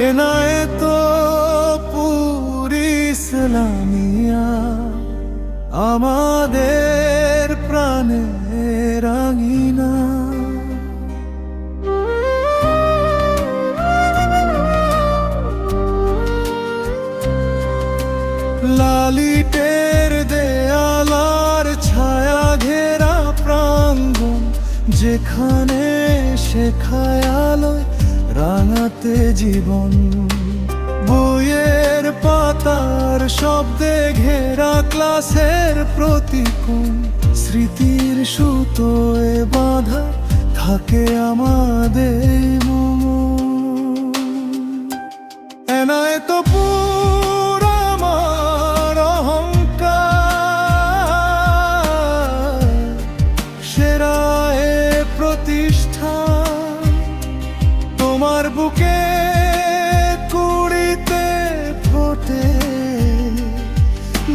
এনায়েতপুর ইসলামিয়া আমাদের প্রাণের আঙিনা। লালিটের দেয়ালার ছায়া ঘেরা প্রাঙ্গণ, যেখানে শেখায় আলোয় রাঙাতে জীবন। বইয়ের পাতার শব্দে ঘেরা ক্লাসের প্রতিকূল, স্মৃতির সুতোয় বাঁধা থাকে আমাদের মন। এনায়েতপুর আমার অহংকার, সেরা এ প্রতিষ্ঠান। তোমার বুকে কুড়িতে ফোটে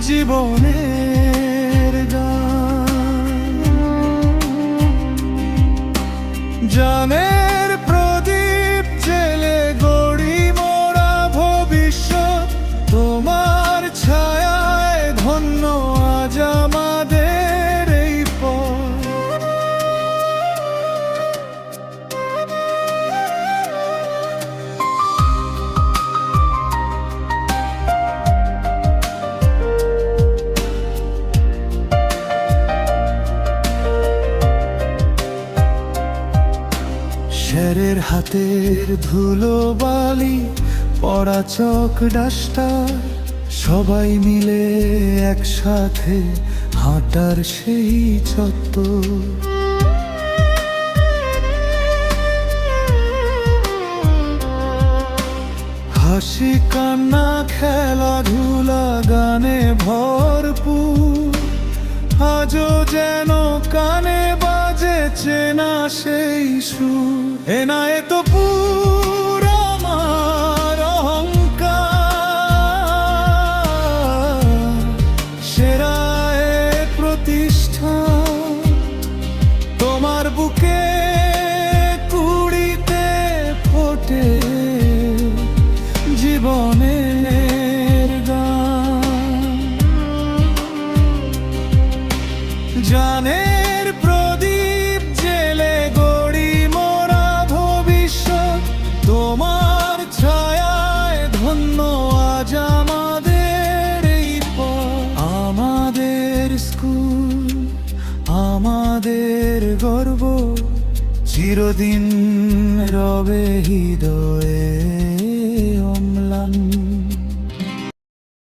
জীবনের গান। জানের প্রদীপ জেলে গড়ি মোরা ভবিষ্যৎ, তোমার ছায়ায় ধন্য আজ আমাদের এই পথ। শেরের হাতের ধুলো বালি পড়া চক ডাস্টার, সবাই মিলে একসাথে হাঁটার সেই চত্বর। হাসি কান্না খেলাধুলা গানে ভরপুর, আজও যেন কানে বাজে চেনা সেই সুর। এনায়েতপুর আমার অহংকার, সেরা এ প্রতিষ্ঠান। তোমার বুকে কুড়িতে ফোটে জীবনের গান। জানের প্রদীপ জেলে গড়ি মোরা ভবিষ্যৎ, তোমার ছায়ায় ধন্য আজ আমাদের এই পথ। আমাদের স্কুল, আমাদের গর্ব, চিরদিন রবে হৃদয়ে।